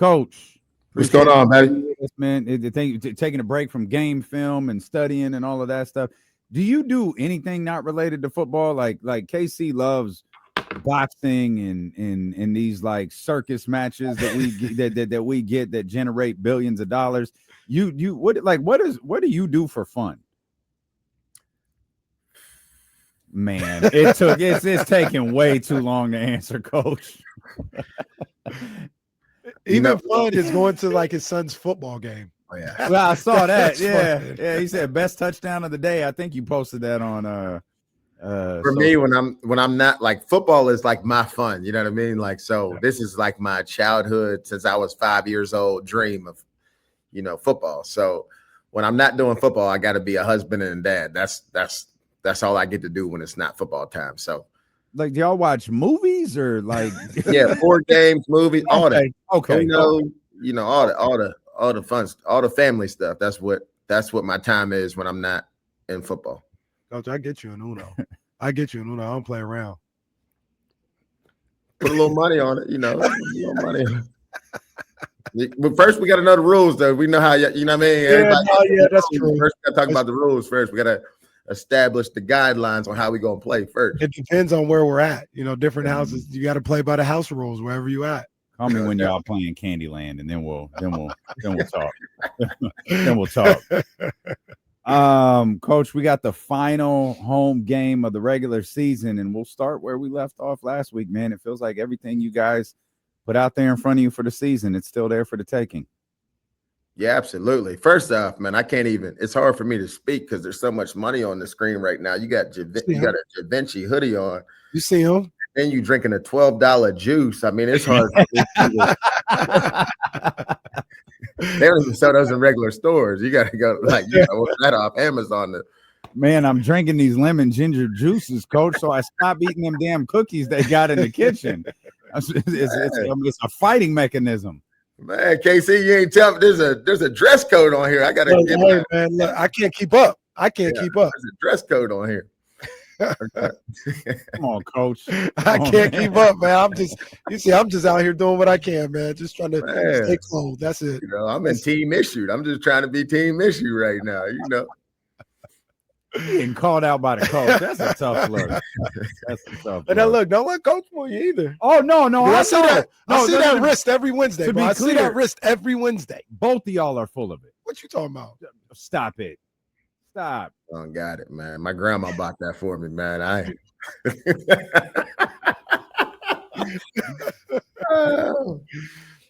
Coach. What's going on, buddy? Man, taking a break from game film and studying and all of that stuff. Do you do anything not related to football? Like KC loves boxing and these like circus matches that we get that generate billions of dollars. What do you do for fun? Man, it's taking way too long to answer, Coach. Even fun is going to like his son's football game. Oh, yeah. Well, I saw that. Yeah. He said best touchdown of the day. I think you posted that on. For me, when I'm not like football is like my fun. You know what I mean? Like this is like my childhood since I was 5 years old dream of, football. So when I'm not doing football, I got to be a husband and a dad. That's all I get to do when it's not football time. So. Like, do y'all watch movies or like? Yeah, board games, movies, all that. Okay. All the fun, all the family stuff. That's what my time is when I'm not in football. Coach, I get you in Uno. I don't play around. Put a little money on it, a little money. But first, we got to know the rules, though. We know how you know what I mean. That's true. First, we got to talk about the rules first. We got to establish the guidelines on how we gonna play first. It depends on where we're at. Different houses, you got to play by the house rules wherever you at. Call me when y'all playing Candyland, and then we'll talk. Then we'll talk. Coach, we got the final home game of the regular season, and we'll start where we left off last week. Man, it feels like everything you guys put out there in front of you for the season, it's still there for the taking. Yeah, absolutely. First off, man, I can't even. It's hard for me to speak because there's so much money on the screen right now. You got a Da Vinci hoodie on. You see him? Then you drinking a $12 juice. I mean, it's hard. They don't even sell those in regular stores. You got to go order that off Amazon. Man, I'm drinking these lemon ginger juices, Coach. So I stopped eating them damn cookies they got in the kitchen. It's a fighting mechanism. Man, KC, you ain't telling me there's a dress code on here. I gotta get man. Look, I can't keep up. There's a dress code on here. Come on, Coach. I can't keep up, man. I'm just out here doing what I can, man. Just trying to stay close. That's it. I'm in team issued. I'm just trying to be team issue right now. Getting called out by the coach. That's a tough look. And then look, don't let coach for you either. Oh no. I see that. I see that wrist every Wednesday. I see that wrist every Wednesday. Both of y'all are full of it. What you talking about? Stop it. Stop. Oh, got it, man. My grandma bought that for me, man.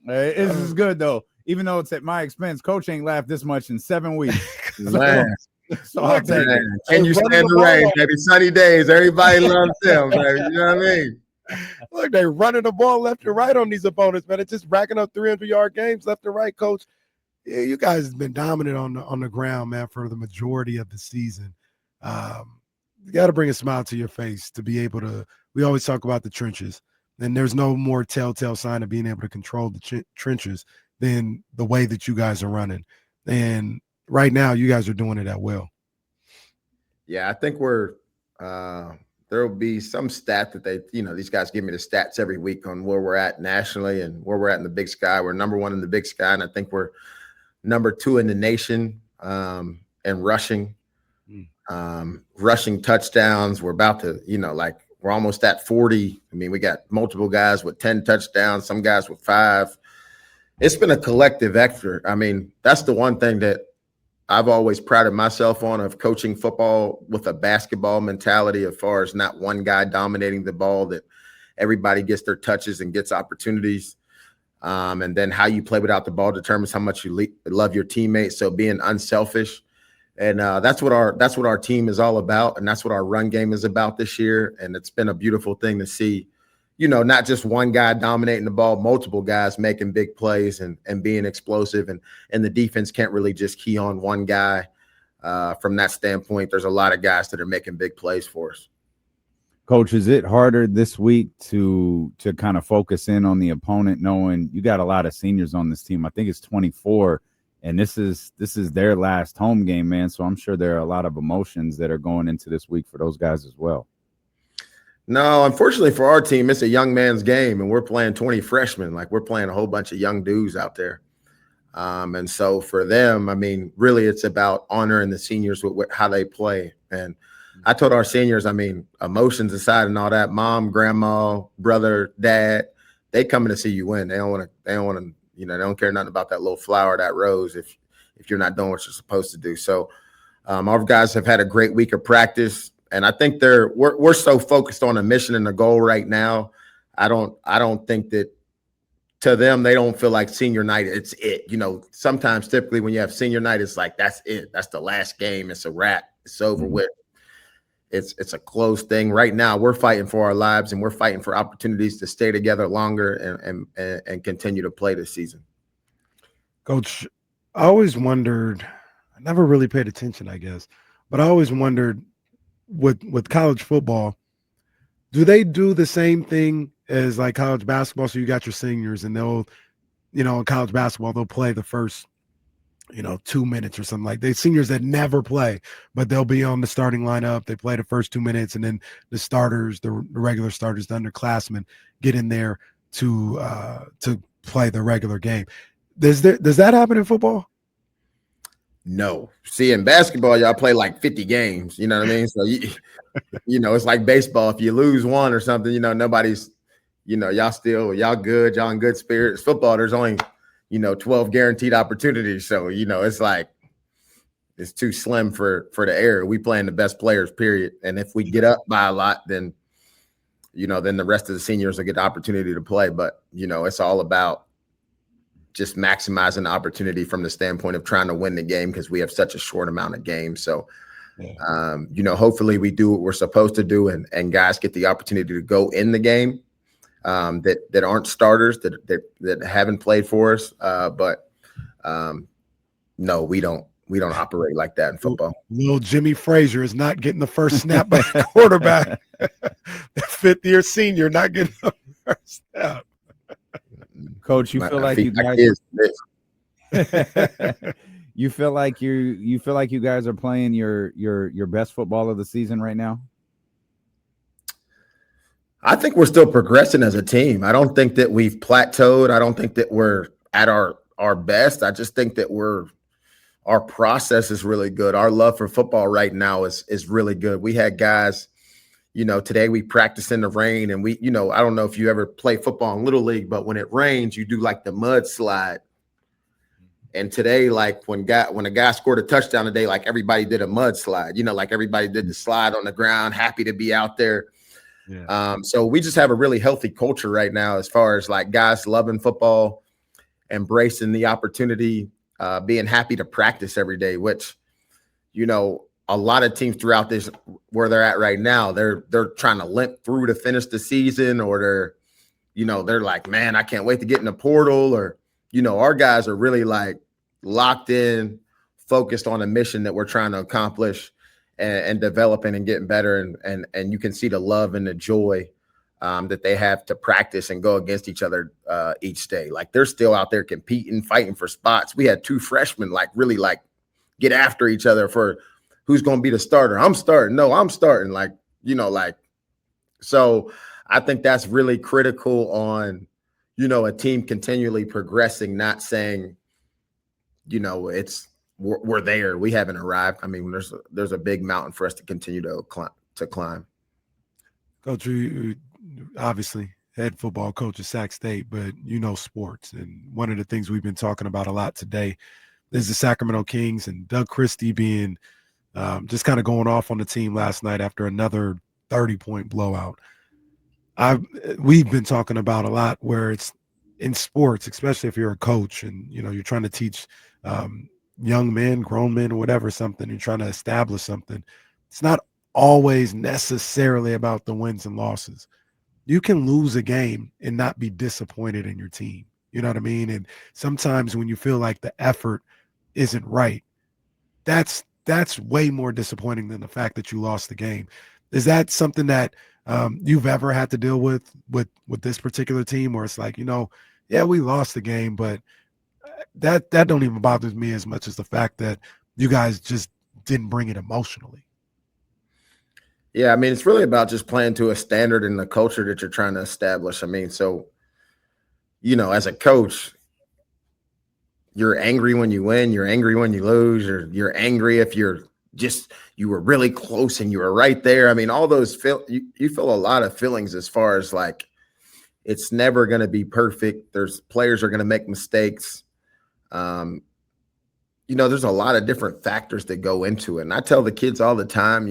This is good though. Even though it's at my expense, Coach ain't laughed this much in 7 weeks. Man. So I'll take it. And you stand the rain, baby. Sunny days. Everybody loves them, baby. You know what I mean? Look, they're running the ball left and right on these opponents, man. It's just racking up 300-yard games left and right, Coach. Yeah, you guys have been dominant on the ground, man, for the majority of the season. You got to bring a smile to your face to be able to. We always talk about the trenches, and there's no more telltale sign of being able to control the trenches than the way that you guys are running. And right now, you guys are doing it at will. Yeah, I think we're there will be some stat that these guys give me the stats every week on where we're at nationally and where we're at in the Big Sky. We're number 1 in the Big Sky, and I think we're number 2 in the nation in rushing, rushing touchdowns. We're about to, we're almost at 40. I mean, we got multiple guys with 10 touchdowns, some guys with 5. It's been a collective effort. I mean, that's the one thing that I've always prided myself on, of coaching football with a basketball mentality, as far as not one guy dominating the ball, that everybody gets their touches and gets opportunities. And then how you play without the ball determines how much you love your teammates. So being unselfish, and that's what our team is all about, and that's what our run game is about this year. And it's been a beautiful thing to see, not just one guy dominating the ball, multiple guys making big plays and being explosive, and the defense can't really just key on one guy. From that standpoint, there's a lot of guys that are making big plays for us. Coach, is it harder this week to kind of focus in on the opponent, knowing you got a lot of seniors on this team? I think it's 24, and this is their last home game, man. So I'm sure there are a lot of emotions that are going into this week for those guys as well. No, unfortunately for our team, it's a young man's game, and we're playing 20 freshmen. Like, we're playing a whole bunch of young dudes out there. And so for them, I mean, really it's about honoring the seniors with how they play. And I told our seniors, I mean, emotions aside and all that, mom, grandma, brother, dad, they coming to see you win. They don't want to, they don't care nothing about that little flower, that rose, if you're not doing what you're supposed to do. So our guys have had a great week of practice. And I think we're so focused on a mission and a goal right now. I don't think that to them, they don't feel like senior night, it's it. Sometimes typically when you have senior night, it's like, that's it. That's the last game. It's a wrap. It's over with. It's a closed thing. Right now, we're fighting for our lives, and we're fighting for opportunities to stay together longer and continue to play this season. Coach, I always wondered, I never really paid attention, I guess, but I always wondered with college football, do they do the same thing as like college basketball? So you got your seniors, and they'll, in college basketball, they'll play the first, 2 minutes or something like that. Seniors that never play, but they'll be on the starting lineup. They play the first 2 minutes, and then the starters, the regular starters, the underclassmen get in there to play the regular game. Does that happen in football? No. See, in basketball, y'all play like 50 games. You know what I mean? So, it's like baseball. If you lose one or something, nobody's, y'all good. Y'all in good spirits. Football, there's only, 12 guaranteed opportunities. So, it's like it's too slim for the error. We playing the best players, period. And if we get up by a lot, then, then the rest of the seniors will get the opportunity to play. But, it's all about just maximizing the opportunity from the standpoint of trying to win the game, because we have such a short amount of games. So, hopefully we do what we're supposed to do, and guys get the opportunity to go in the game that aren't starters, that haven't played for us. But no, we don't operate like that in football. Little Jimmy Frazier is not getting the first snap by the quarterback. The fifth-year senior not getting the first snap. Coach, you feel like you guys you feel like you guys are playing your best football of the season right now? I think we're still progressing as a team. I don't think that we've plateaued. I don't think that we're at our best. I just think that our process is really good. Our love for football right now is really good. We had guys, today we practice in the rain, and we, I don't know if you ever play football in Little League, but when it rains, you do like the mud slide. And today, like when a guy scored a touchdown today, like everybody did a mud slide, like everybody did the slide on the ground, happy to be out there. Yeah. So we just have a really healthy culture right now, as far as like guys loving football, embracing the opportunity, being happy to practice every day, which, a lot of teams throughout this, where they're at right now, they're trying to limp through to finish the season, or they're like, man, I can't wait to get in the portal, or, our guys are really like locked in, focused on a mission that we're trying to accomplish, and developing and getting better. And you can see the love and the joy that they have to practice and go against each other each day. Like, they're still out there competing, fighting for spots. We had 2 freshmen like really like get after each other for who's going to be the starter. I'm starting. No, I'm starting. Like, so I think that's really critical on, a team continually progressing, not saying, we're there. We haven't arrived. I mean, there's a big mountain for us to continue to climb. Coach, you obviously head football coach at Sac State, but sports. And one of the things we've been talking about a lot today is the Sacramento Kings, and Doug Christie being just kind of going off on the team last night after another 30-point blowout. We've been talking about a lot where it's in sports, especially if you're a coach and, you're trying to teach young men, grown men, or whatever, something, you're trying to establish something. It's not always necessarily about the wins and losses. You can lose a game and not be disappointed in your team. You know what I mean? And sometimes when you feel like the effort isn't right, that's way more disappointing than the fact that you lost the game. Is that something that you've ever had to deal with this particular team, where it's like, yeah, we lost the game, but that don't even bother me as much as the fact that you guys just didn't bring it emotionally? Yeah, I mean, it's really about just playing to a standard in the culture that you're trying to establish. I mean, so, as a coach, you're angry when you win, you're angry when you lose, or you're angry if you were really close and you were right there. I mean, all those you feel a lot of feelings as far as like it's never going to be perfect. There's players are going to make mistakes. There's a lot of different factors that go into it. And I tell the kids all the time,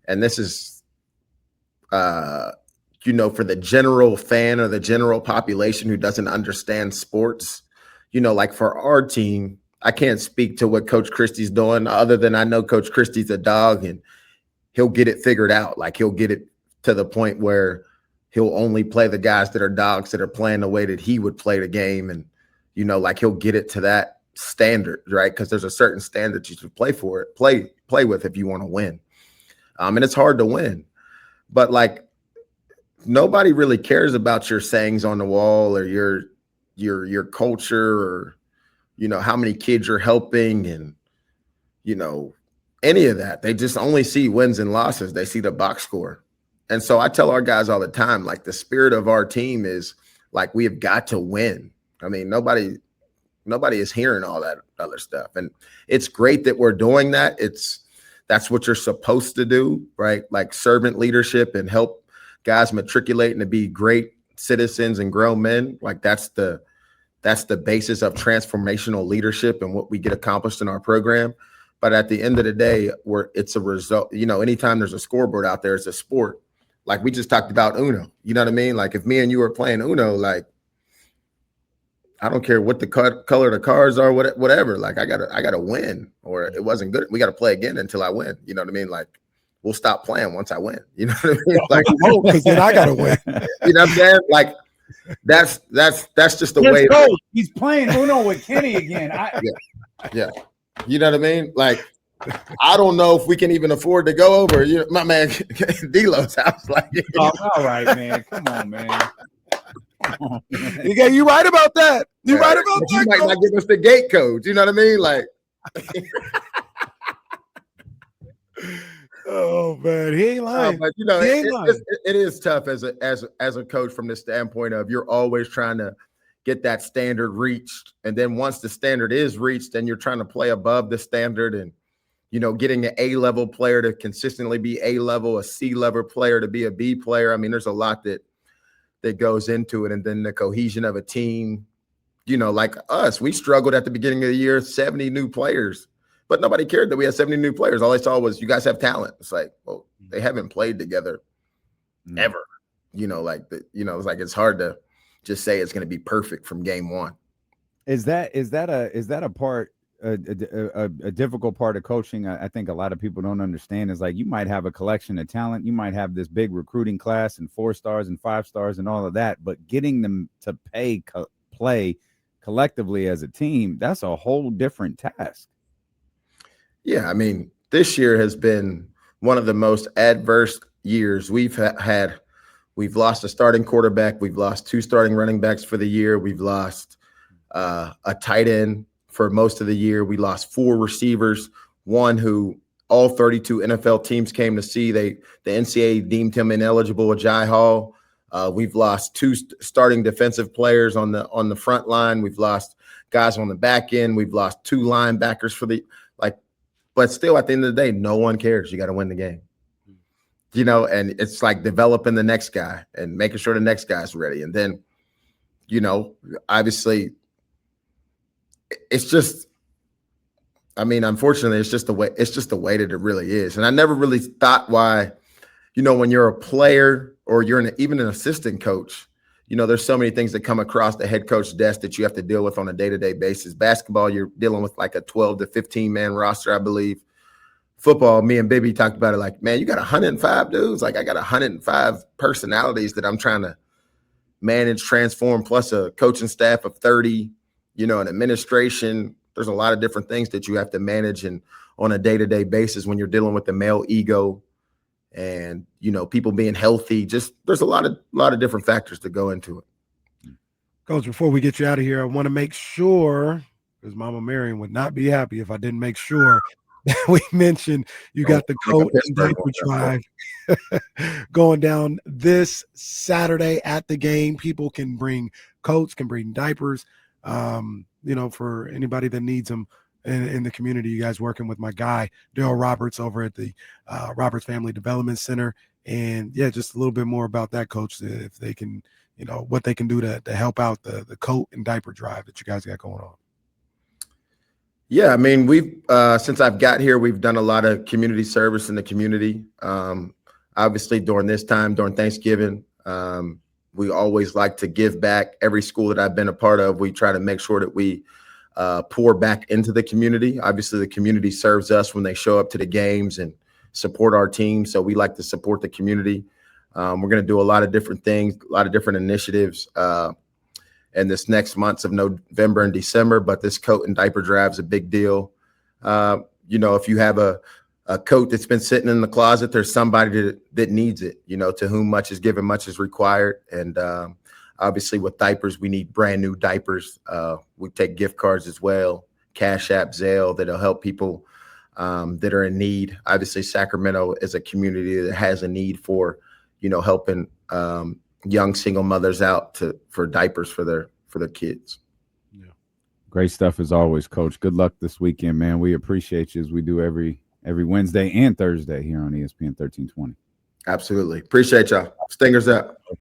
and this is, for the general fan or the general population who doesn't understand sports, like for our team, I can't speak to what Coach Christie's doing other than I know Coach Christie's a dog and he'll get it figured out. Like he'll get it to the point where he'll only play the guys that are dogs that are playing the way that he would play the game. And, like he'll get it to that standard, right? Because there's a certain standard you should play with if you want to win. And it's hard to win. But like nobody really cares about your sayings on the wall or your culture or, how many kids you're helping and, any of that. They just only see wins and losses. They see the box score. And so I tell our guys all the time, like the spirit of our team is like, we have got to win. I mean, nobody is hearing all that other stuff. And it's great that we're doing that. That's what you're supposed to do, right? Like servant leadership and help guys matriculate and to be great citizens and grown men. Like that's the basis of transformational leadership and what we get accomplished in our program. But at the end of the day, it's a result. Anytime there's a scoreboard out there, it's a sport. Like we just talked about Uno. You know what I mean? Like if me and you were playing Uno, like I don't care what the color of the cards are, whatever. Like I gotta win, or it wasn't good. We got to play again until I win. You know what I mean? Like we'll stop playing once I win. You know what I mean? Like because then I gotta win. You know what I'm saying? Like that's just the way. He's playing Uno with Kenny again. Yeah. You know what I mean? Like I don't know if we can even afford to go over. My man D-Lo's house. Like, all right, man. Come on, man. You right about that. You right about that. You might not give us the gate code. You know what I mean? Like, oh man, he ain't lying. But it is tough as a coach from the standpoint of you're always trying to get that standard reached, and then once the standard is reached, then you're trying to play above the standard, and getting an A-level player to consistently be A-level, a C-level player to be a B player. I mean, there's a lot that goes into it. And then the cohesion of a team, like us, we struggled at the beginning of the year, 70 new players, but nobody cared that we had 70 new players. All they saw was you guys have talent. It's like, well, they haven't played together ever, it's like, it's hard to just say it's going to be perfect from game one. Is that a part, a difficult part of coaching? I think a lot of people don't understand is like you might have a collection of talent, you might have this big recruiting class and 4 stars and 5 stars and all of that, but getting them to play collectively as a team, that's a whole different task. Yeah, I mean, this year has been one of the most adverse years we've had. We've lost a starting quarterback, we've lost 2 starting running backs for the year, we've lost a tight end for most of the year. We lost 4 receivers, one who all 32 NFL teams came to see. The NCAA deemed him ineligible, Ajay Hall. We've lost 2 starting defensive players on the front line. We've lost guys on the back end. We've lost 2 linebackers but still at the end of the day, no one cares. You got to win the game. And it's like developing the next guy and making sure the next guy's ready. And then, obviously it's just, unfortunately, it's just the way that it really is. And I never really thought why, when you're a player or you're even an assistant coach, there's so many things that come across the head coach desk that you have to deal with on a day-to-day basis. Basketball, you're dealing with like a 12 to 15 man roster, I believe. Football, me and Bibby talked about it like, man, you got 105 dudes. Like I got 105 personalities that I'm trying to manage, transform, plus a coaching staff of 30, an administration. There's a lot of different things that you have to manage and on a day-to-day basis when you're dealing with the male ego and, people being healthy. Just there's a lot of different factors that go into it. Coach, before we get you out of here, I want to make sure, because Mama Marion would not be happy if I didn't make sure we mentioned you got the Like a coat and Pittsburgh diaper one. drive going down this Saturday at the game. People can bring coats, can bring diapers, for anybody that needs them in the community. You guys working with my guy, Daryl Roberts, over at the Roberts Family Development Center. And yeah, just a little bit more about that, Coach, if they can, what they can do to help out the coat and diaper drive that you guys got going on. Yeah, I mean, we've since I've got here, we've done a lot of community service in the community. Obviously, during this time, during Thanksgiving, we always like to give back. Every school that I've been a part of, we try to make sure that we pour back into the community. Obviously, the community serves us when they show up to the games and support our team. So we like to support the community. We're going to do a lot of different things, a lot of different initiatives in this next months of November and December. But this coat and diaper drive is a big deal. If you have a coat that's been sitting in the closet, there's somebody that needs it, to whom much is given, much is required. And obviously with diapers, we need brand new diapers. We take gift cards as well, Cash App, Zelle, that'll help people that are in need. Obviously, Sacramento is a community that has a need for, helping young single mothers out for diapers for their kids. Yeah. Great stuff as always, Coach. Good luck this weekend, man. We appreciate you as we do every Wednesday and Thursday here on ESPN 1320. Absolutely. Appreciate y'all. Stingers out.